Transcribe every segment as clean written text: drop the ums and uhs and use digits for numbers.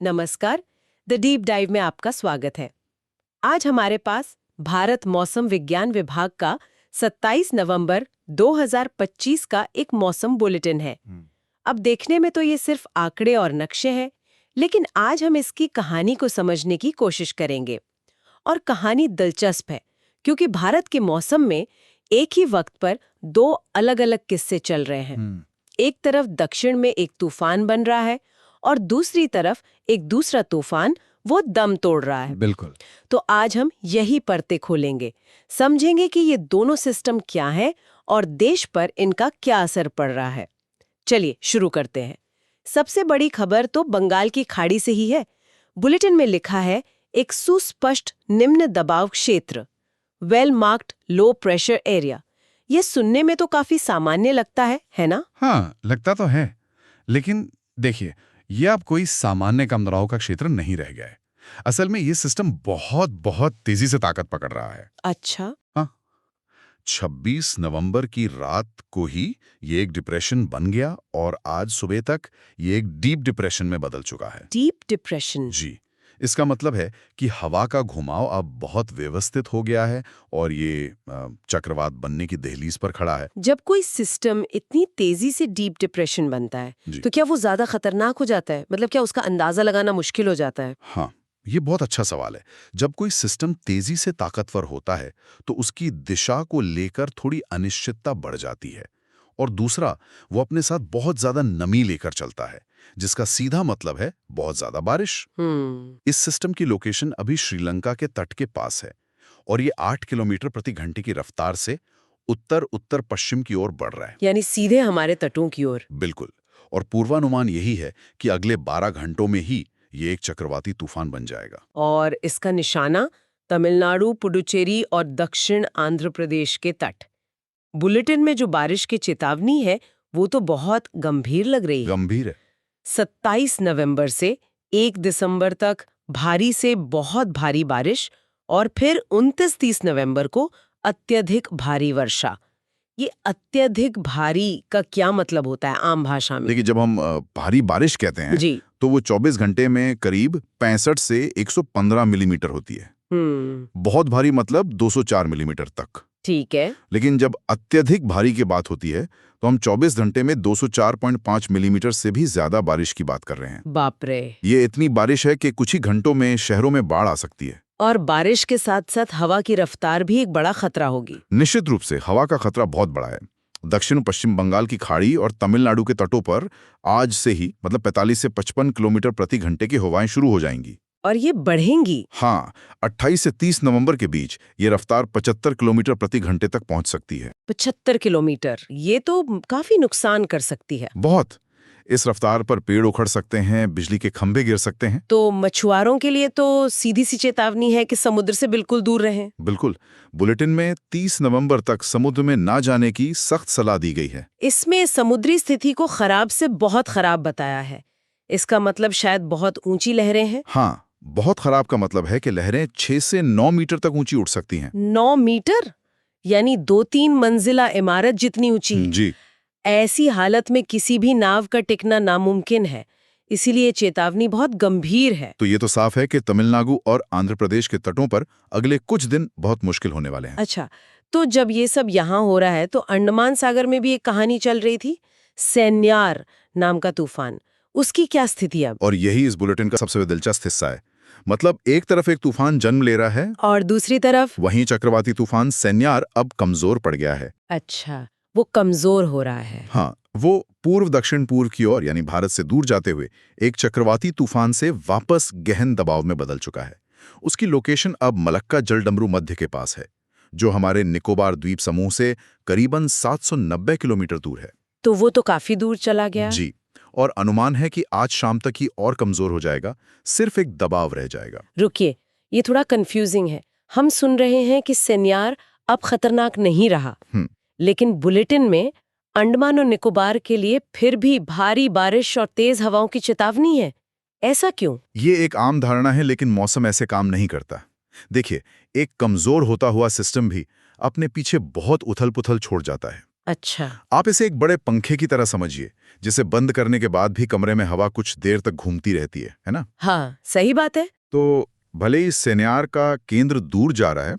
नमस्कार। The deep dive में आपका स्वागत है। आज हमारे पास भारत मौसम विज्ञान विभाग का 27 नवंबर 2025 का एक मौसम बुलेटिन है। अब देखने में तो ये सिर्फ आंकड़े और नक्शे हैं, लेकिन आज हम इसकी कहानी को समझने की कोशिश करेंगे। और कहानी दिलचस्प है, क्योंकि भारत के मौसम में एक ही वक्त पर दो अलग-अलग किस्से चल रहे हैं। एक तरफ दक्षिण में एक तूफान बन रहा है और दूसरी तरफ एक दूसरा तूफान वो दम तोड़ रहा है। बिल्कुल। तो आज हम यही परतें खोलेंगे, समझेंगे कि ये दोनों सिस्टम क्या है और देश पर इनका क्या असर पड़ रहा है। चलिए शुरू करते हैं। सबसे बड़ी खबर तो बंगाल की खाड़ी से ही है। बुलेटिन में लिखा है, एक सुस्पष्ट निम्न दबाव क्षेत्र, well marked low pressure area. ये सुनने में तो काफी सामान्य लगता है ना? हाँ, लगता तो है, लेकिन देखिए, ये अब कोई सामान्य कम दबाव का क्षेत्र नहीं रह गया है। असल में ये सिस्टम बहुत बहुत तेजी से ताकत पकड़ रहा है। अच्छा। हाँ, 26 नवंबर की रात को ही ये एक डिप्रेशन बन गया और आज सुबह तक ये एक डीप डिप्रेशन में बदल चुका है। Deep depression? जी, इसका मतलब है कि हवा का घुमाव अब बहुत व्यवस्थित हो गया है और ये चक्रवात बनने की दहलीज पर खड़ा है। जब कोई सिस्टम इतनी तेजी से डीप डिप्रेशन बनता है, तो क्या वो ज्यादा खतरनाक हो जाता है? मतलब क्या उसका अंदाजा लगाना मुश्किल हो जाता है? हाँ, ये बहुत अच्छा सवाल है। जब कोई सिस्टम तेजी से ताकतवर होता है तो उसकी दिशा को लेकर थोड़ी अनिश्चितता बढ़ जाती है। और दूसरा, वो अपने साथ बहुत ज्यादा नमी लेकर चलता है, जिसका सीधा मतलब है बहुत ज्यादा बारिश। इस सिस्टम की लोकेशन अभी श्रीलंका के तट के पास है और ये 8 किलोमीटर प्रति घंटे की रफ्तार से उत्तर उत्तर पश्चिम की ओर बढ़ रहा है। यानी सीधे हमारे तटों की ओर। बिल्कुल। और पूर्वानुमान यही है कि अगले 12 घंटों में ही ये एक चक्रवाती तूफान बन जाएगा। और इसका निशाना तमिलनाडु, पुडुचेरी और दक्षिण आंध्र प्रदेश के तट। बुलेटिन में जो बारिश की चेतावनी है, वो तो बहुत गंभीर लग रही है। गंभीर है। 27 नवंबर से 1 दिसंबर तक भारी से बहुत भारी बारिश और फिर 29-30 नवंबर को अत्यधिक भारी वर्षा। ये अत्यधिक भारी का क्या मतलब होता है आम भाषा में? देखिए, जब हम भारी बारिश कहते हैं जी। तो वो 24 घंटे में करीब 65 से 115 मिलीमीटर होती है। बहुत भारी मतलब 204 मिलीमीटर तक। ठीक है। लेकिन जब अत्यधिक भारी की बात होती है तो हम 24 घंटे में 204.5 मिलीमीटर से भी ज्यादा बारिश की बात कर रहे हैं। बाप रे। ये इतनी बारिश है कि कुछ ही घंटों में शहरों में बाढ़ आ सकती है। और बारिश के साथ साथ हवा की रफ्तार भी एक बड़ा खतरा होगी। निश्चित रूप से हवा का खतरा बहुत बड़ा है। दक्षिण पश्चिम बंगाल की खाड़ी और तमिलनाडु के तटों पर आज से ही मतलब 45 से 55 किलोमीटर प्रति घंटे की हवाएं शुरू हो जाएंगी। और ये बढ़ेंगी? हाँ, 28 से 30 नवंबर के बीच ये रफ्तार 75 किलोमीटर प्रति घंटे तक पहुंच सकती है। 75 किलोमीटर? ये तो काफी नुकसान कर सकती है। बहुत। इस रफ्तार पर पेड़ उखड़ सकते हैं, बिजली के खंभे गिर सकते हैं। तो मछुआरों के लिए तो सीधी सी चेतावनी है कि समुद्र से बिल्कुल दूर रहें। बिल्कुल। बुलेटिन में 30 नवंबर तक समुद्र में ना जाने की सख्त सलाह दी गई है। इसमें समुद्री स्थिति को खराब से बहुत खराब बताया है। इसका मतलब शायद बहुत ऊंची लहरें हैं। हाँ, बहुत खराब का मतलब है कि लहरें 6 से 9 मीटर तक ऊंची उठ सकती हैं। 9 मीटर? यानी 2-3 मंजिला इमारत जितनी ऊंची। जी। ऐसी हालत में किसी भी नाव का टिकना नामुमकिन है, इसीलिए चेतावनी बहुत गंभीर है। तो ये तो साफ है कि तमिलनाडु और आंध्र प्रदेश के तटों पर अगले कुछ दिन बहुत मुश्किल होने वाले हैं। अच्छा, तो जब ये सब यहाँ हो रहा है तो अंडमान सागर में भी एक कहानी चल रही थी, सेन्यार नाम का तूफान। उसकी क्या स्थिति अब? और यही इस बुलेटिन का सबसे दिलचस्प हिस्सा है। मतलब एक तरफ एक तूफान जन्म ले रहा है और दूसरी तरफ वहीं चक्रवाती तूफान सेन्यार अब कमजोर पड़ गया है। अच्छा, वो कमजोर हो रहा है। हाँ, वो पूर्व दक्षिण पूर्व की ओर यानी भारत से दूर जाते हुए एक चक्रवाती तूफान से वापस गहन दबाव में बदल चुका है। उसकी लोकेशन अब मलक्का जलडमरू मध्य के पास है, जो हमारे निकोबार द्वीप समूह से करीबन 790 किलोमीटर दूर है। तो वो तो काफी दूर चला गया। जी, और अनुमान है कि आज शाम तक ही और कमजोर हो जाएगा, सिर्फ एक दबाव रह जाएगा। रुकिए, ये थोड़ा कंफ्यूजिंग है। हम सुन रहे हैं कि सेन्यार अब खतरनाक नहीं रहा, लेकिन बुलेटिन में अंडमान और निकोबार के लिए फिर भी भारी बारिश और तेज हवाओं की चेतावनी है। ऐसा क्यों? ये एक आम धारणा है, लेकिन मौसम ऐसे काम नहीं करता। देखिए, एक कमजोर होता हुआ सिस्टम भी अपने पीछे बहुत उथल-पुथल छोड़ जाता है। अच्छा। आप इसे एक बड़े पंखे की तरह समझिए, जिसे बंद करने के बाद भी कमरे में हवा कुछ देर तक घूमती रहती है ना? हाँ, सही बात है। तो भले ही सेन्यार का केंद्र दूर जा रहा है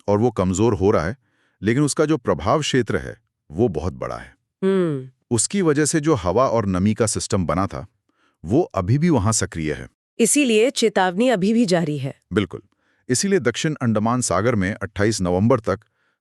और वो कमजोर हो रहा है, लेकिन उसका जो प्रभाव क्षेत्र है वो बहुत बड़ा है। उसकी वजह से जो हवा और नमी का सिस्टम बना था वो अभी भी वहां सक्रिय है। इसीलिए चेतावनी अभी भी जारी है। बिल्कुल। इसीलिए दक्षिण अंडमान सागर में 28 नवंबर तक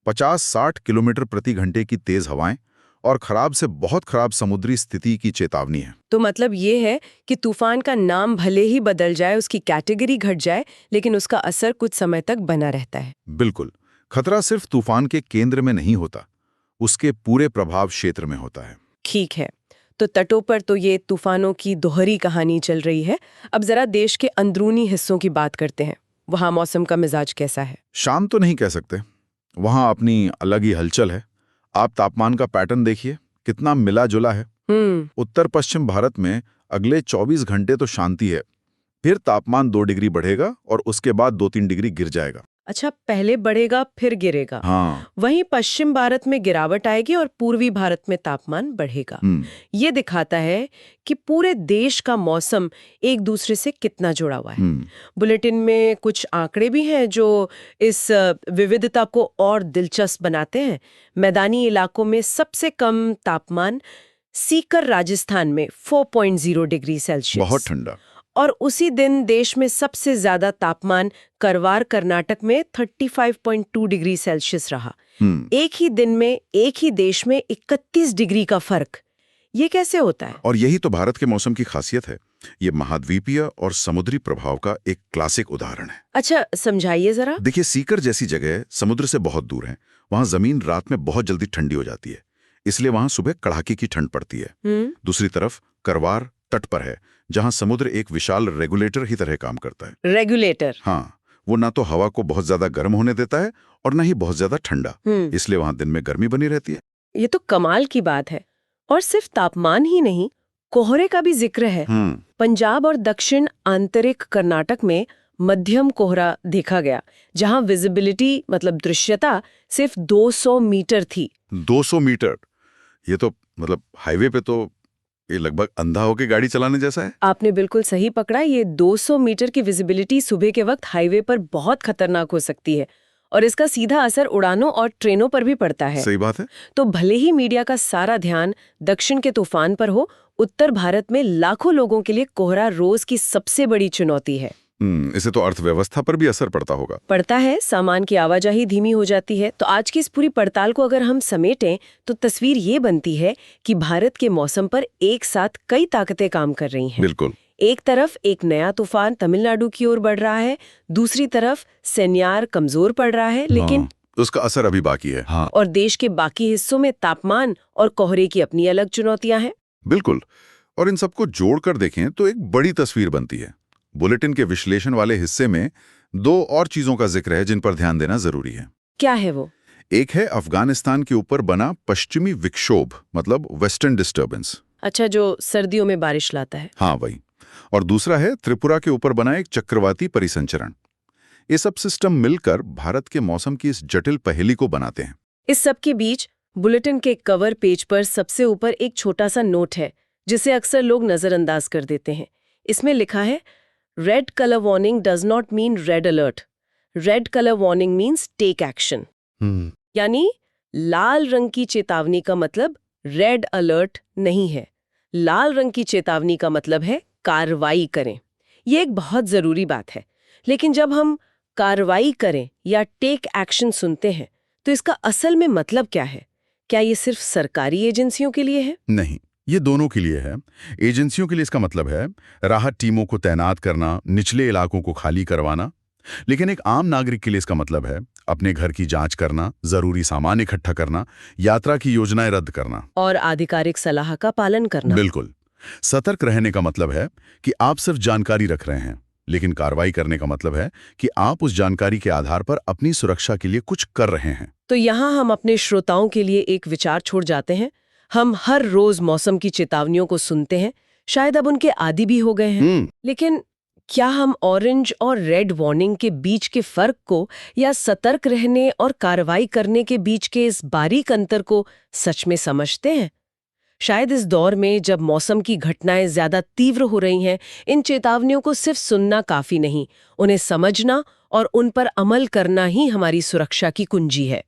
50-60 किलोमीटर प्रति घंटे की तेज हवाएं और खराब से बहुत खराब समुद्री स्थिति की चेतावनी है। तो मतलब ये है कि तूफान का नाम भले ही बदल जाए, उसकी कैटेगरी घट जाए, लेकिन उसका असर कुछ समय तक बना रहता है। बिल्कुल। खतरा सिर्फ तूफान के केंद्र में नहीं होता, उसके पूरे प्रभाव क्षेत्र में होता है। ठीक है, तो तटों पर तो ये तूफानों की दोहरी कहानी चल रही है। अब जरा देश के अंदरूनी हिस्सों की बात करते हैं। वहाँ मौसम का मिजाज कैसा है? शांत तो नहीं कह सकते, वहां अपनी अलग ही हलचल है। आप तापमान का पैटर्न देखिए, कितना मिला जुला है। उत्तर पश्चिम भारत में अगले 24 घंटे तो शांति है, फिर तापमान 2 डिग्री बढ़ेगा और उसके बाद 2-3 डिग्री गिर जाएगा। अच्छा, पहले बढ़ेगा फिर गिरेगा। हाँ। वहीं पश्चिम भारत में गिरावट आएगी और पूर्वी भारत में तापमान बढ़ेगा। ये दिखाता है कि पूरे देश का मौसम एक दूसरे से कितना जुड़ा हुआ है। बुलेटिन में कुछ आंकड़े भी हैं जो इस विविधता को और दिलचस्प बनाते हैं। मैदानी इलाकों में सबसे कम तापमान सीकर राजस्थान में 4.0 डिग्री सेल्सियस, बहुत ठंडा। और उसी दिन देश में सबसे ज्यादा तापमान करवार कर्नाटक में 35.2 डिग्री सेल्सियस रहा। एक ही दिन में एक ही देश में 31 डिग्री का फर्क। ये कैसे होता है? और यही तो भारत के मौसम की खासियत है। ये महाद्वीपीय और समुद्री प्रभाव का एक क्लासिक उदाहरण है। अच्छा, समझाइए जरा। देखिए, सीकर जैसी जगह समुद्र से बहुत दूर है, वहां जमीन रात में बहुत जल्दी ठंडी हो जाती है, इसलिए वहां सुबह कड़ाके की ठंड पड़ती है। दूसरी तरफ करवार तट पर है, जहां समुद्र एक विशाल रेगुलेटर ही तरह काम करता है। रेगुलेटर? हाँ, वो ना तो हवा को बहुत ज्यादा गर्म होने देता है और ना ही बहुत ज्यादा ठंडा, इसलिए वहां दिन में गर्मी बनी रहती है। ये तो कमाल की बात है। और सिर्फ तापमान ही नहीं, कोहरे का भी जिक्र है। पंजाब और दक्षिण आंतरिक कर्नाटक में मध्यम कोहरा देखा गया, जहां विजिबिलिटी मतलब दृश्यता सिर्फ 200 मीटर थी। 200 मीटर? ये तो मतलब हाईवे पे तो ये लगभग अंधा होके गाड़ी चलाने जैसा है। आपने बिल्कुल सही पकड़ा। ये 200 मीटर की विजिबिलिटी सुबह के वक्त हाईवे पर बहुत खतरनाक हो सकती है, और इसका सीधा असर उड़ानों और ट्रेनों पर भी पड़ता है। सही बात है। तो भले ही मीडिया का सारा ध्यान दक्षिण के तूफान पर हो, उत्तर भारत में लाखों लोगों के लिए कोहरा रोज की सबसे बड़ी चुनौती है। इसे तो अर्थव्यवस्था पर भी असर पड़ता होगा। पड़ता है, सामान की आवाजाही धीमी हो जाती है। तो आज की इस पूरी पड़ताल को अगर हम समेटें तो तस्वीर ये बनती है कि भारत के मौसम पर एक साथ कई ताकतें काम कर रही हैं। बिल्कुल। एक तरफ एक नया तूफान तमिलनाडु की ओर बढ़ रहा है, दूसरी तरफ सेन्यार कमजोर पड़ रहा है, लेकिन उसका असर अभी बाकी है। हाँ। और देश के बाकी हिस्सों में तापमान और कोहरे की अपनी अलग चुनौतियां हैं। बिल्कुल। और इन सबको जोड़कर देखें तो एक बड़ी तस्वीर बनती है। बुलेटिन के विश्लेषण वाले हिस्से में 2 और चीजों का जिक्र है जिन पर ध्यान देना जरूरी है। क्या है वो? एक है अफगानिस्तान के ऊपर बना पश्चिमी विक्षोभ, मतलब वेस्टर्न डिस्टर्बेंस। अच्छा, जो सर्दियों में बारिश लाता है। हाँ, वही। और दूसरा है त्रिपुरा के ऊपर बना एक चक्रवाती परिसंचरण। ये सब सिस्टम मिलकर भारत के मौसम की इस जटिल पहेली को बनाते हैं। इस सब के बीच बुलेटिन के कवर पेज पर सबसे ऊपर एक छोटा सा नोट है जिसे अक्सर लोग नजरअंदाज कर देते हैं। इसमें लिखा है, red colour warning does not mean red alert, red colour warning means take action. यानी लाल रंग की चेतावनी का मतलब रेड अलर्ट नहीं है। लाल रंग की चेतावनी का मतलब है कार्रवाई करें। ये एक बहुत जरूरी बात है। लेकिन जब हम कार्रवाई करें या टेक एक्शन सुनते हैं तो इसका असल में मतलब क्या है? क्या ये सिर्फ सरकारी एजेंसियों के लिए है? नहीं, ये दोनों के लिए है। एजेंसियों के लिए इसका मतलब है राहत टीमों को तैनात करना, निचले इलाकों को खाली करवाना। लेकिन एक आम नागरिक के लिए इसका मतलब है अपने घर की जांच करना, जरूरी सामान इकट्ठा करना, यात्रा की योजनाएं रद्द करना और आधिकारिक सलाह का पालन करना। बिल्कुल। सतर्क रहने का मतलब है कि आप सिर्फ जानकारी रख रहे हैं, लेकिन कार्रवाई करने का मतलब है कि आप उस जानकारी के आधार पर अपनी सुरक्षा के लिए कुछ कर रहे हैं। तो यहाँ हम अपने श्रोताओं के लिए एक विचार छोड़ जाते हैं। हम हर रोज मौसम की चेतावनियों को सुनते हैं, शायद अब उनके आदी भी हो गए हैं, लेकिन क्या हम ऑरेंज और रेड वार्निंग के बीच के फर्क को या सतर्क रहने और कार्रवाई करने के बीच के इस बारीक अंतर को सच में समझते हैं? शायद इस दौर में जब मौसम की घटनाएं ज्यादा तीव्र हो रही हैं, इन चेतावनियों को सिर्फ सुनना काफी नहीं, उन्हें समझना और उन पर अमल करना ही हमारी सुरक्षा की कुंजी है।